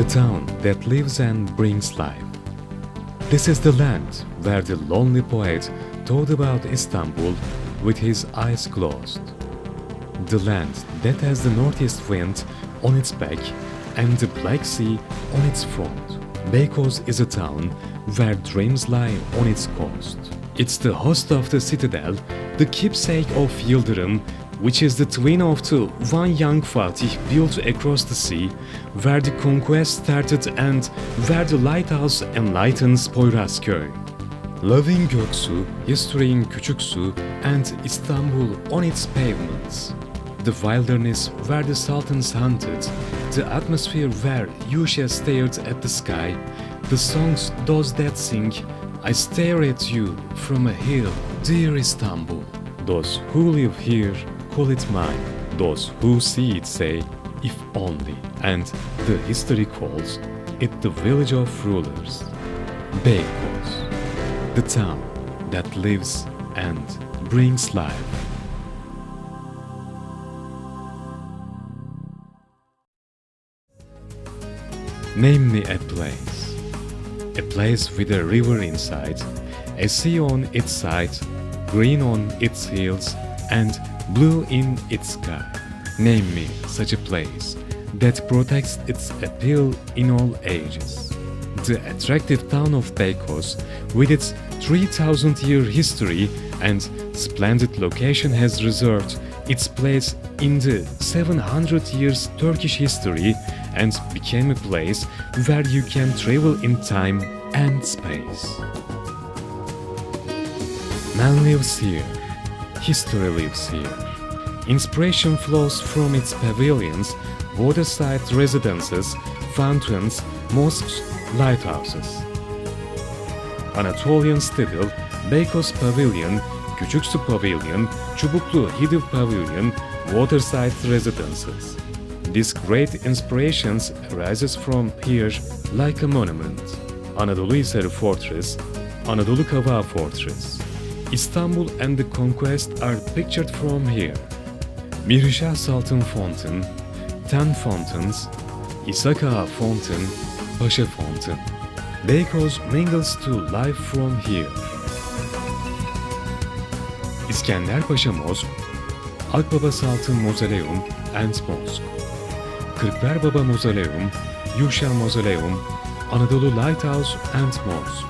the town that lives and brings life. This is the land where the lonely poet thought about Istanbul with his eyes closed. The land that has the northeast wind on its back and the Black Sea on its front. Beykoz is a town where dreams lie on its coast. It's the host of the citadel, the keepsake of Yıldırım, which is the twin of the one young Fatih built across the sea, where the conquest started and where the lighthouse enlightens Poyrazköy. Loving Göksu, history in Küçüksu, and Istanbul on its pavements. The wilderness where the sultans hunted, the atmosphere where Yusha stared at the sky, the songs those that sing, I stare at you from a hill, dear Istanbul. Those who live here call it mine, those who see it say, if only, and the history calls it the village of rulers. Beykoz, the town that lives and brings life. Name me a place with a river inside, a sea on its side, green on its hills, and blue in its sky. Name me such a place that protects its appeal in all ages. The attractive town of Beykoz, with its 3,000-year history and splendid location, has reserved its place in the 700 years Turkish history and became a place where you can travel in time and space. Man lives here, history lives here. Inspiration flows from its pavilions, waterside residences, fountains, mosques, lighthouses. Anatolian Stidil, Beykoz Pavilion, Küçüksu Pavilion, Çubuklu Hidiv Pavilion, waterside residences. This great inspirations arises from here like a monument. Anadolu Hisarı Fortress, Anadolu Kavağı Fortress. Istanbul and the conquest are pictured from here. Mirişah Sultan Fountain, 10 fountains, İshak Ağa Fountain, Paşa Fountain. Beykoz mingles to life from here. İskender Paşa Mosque, Akbaba Sultan Mausoleum and Mosque. Kırklar Baba Mausoleum, Yuşa Mausoleum, Anadolu Lighthouse and Mosque.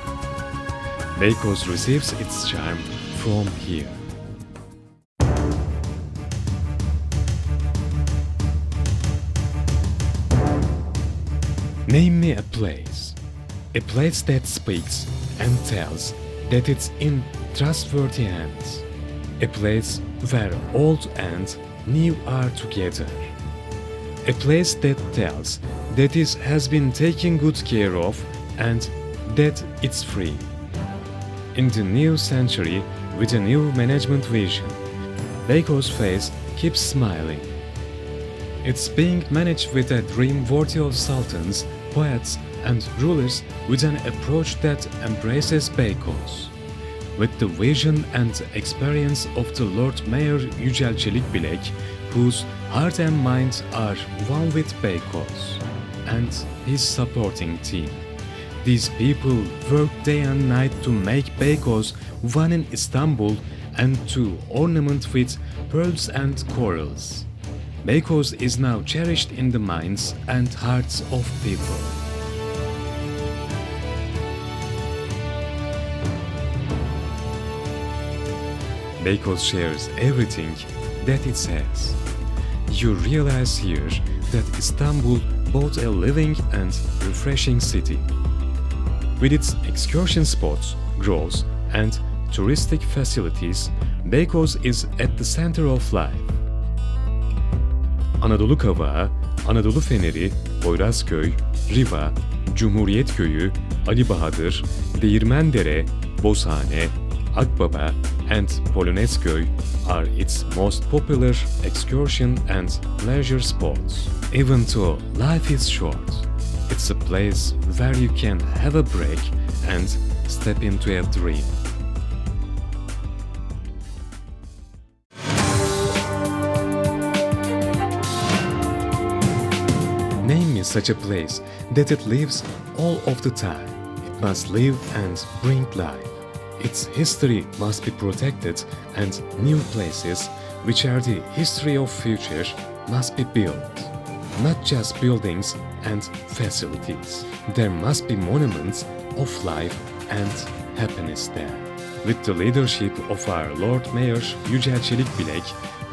Beykoz receives its charm from here. Name me a place that speaks and tells that it's in trustworthy hands, a place where old and new are together, a place that tells that it has been taken good care of and that it's free. In the new century, with a new management vision, Beykoz face keeps smiling. It's being managed with a dream worthy of sultans, poets, and rulers, with an approach that embraces Beykoz. With the vision and experience of the Lord Mayor Yücel Çelikbilek, whose heart and mind are one with Beykoz, and his supporting team. These people work day and night to make Beykoz one in Istanbul and to ornament with pearls and corals. Beykoz is now cherished in the minds and hearts of people. Beykoz shares everything that it says. You realize here that Istanbul both a living and refreshing city. With its excursion spots, groves, and touristic facilities, Beykoz is at the center of life. Anadolu Kavağı, Anadolu Feneri, Poyrazköy, Riva, Cumhuriyet Köyü, Ali Bahadır, Değirmendere, Bozhane, Akbaba, and Polonezköy are its most popular excursion and leisure spots. Even though life is short, it's a place where you can have a break and step into a dream. Name me is such a place that it lives all of the time. It must live and bring life. Its history must be protected, and new places, which are the history of future, must be built. Not just buildings and facilities. There must be monuments of life and happiness there. With the leadership of our Lord Mayor Yücel Çelikbilek,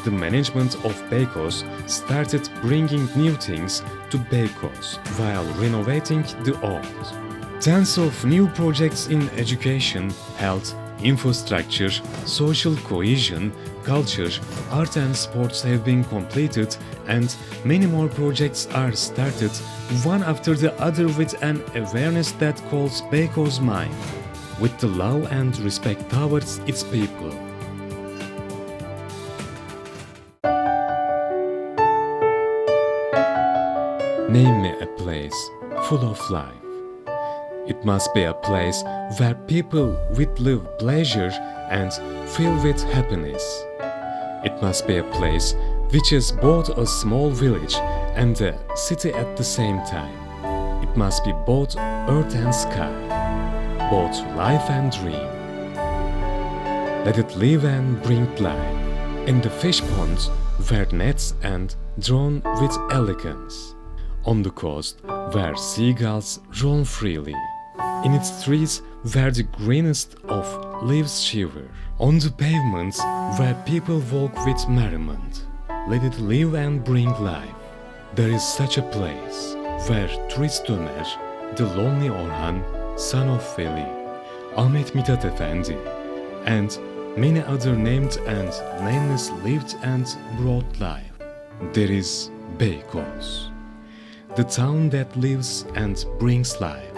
the management of Beykoz started bringing new things to Beykoz while renovating the old. Tens of new projects in education, health, infrastructure, social cohesion, culture, art and sports have been completed, and many more projects are started, one after the other, with an awareness that calls Beykoz mine, with the love and respect towards its people. Name me a place full of life. It must be a place where people will live pleasure and fill with happiness. It must be a place which is both a small village and a city at the same time. It must be both earth and sky, both life and dream. Let it live and bring life. In the fish ponds where nets and drawn with elegance. On the coast where seagulls roam freely. In its trees where the greenest of leaves shiver. On the pavements where people walk with merriment. Let it live and bring life. There is such a place where Turist Ömer, the lonely Orhan, son of Veli, Ahmet Mithat Efendi, and many other named and nameless lived and brought life. There is Beykoz, the town that lives and brings life.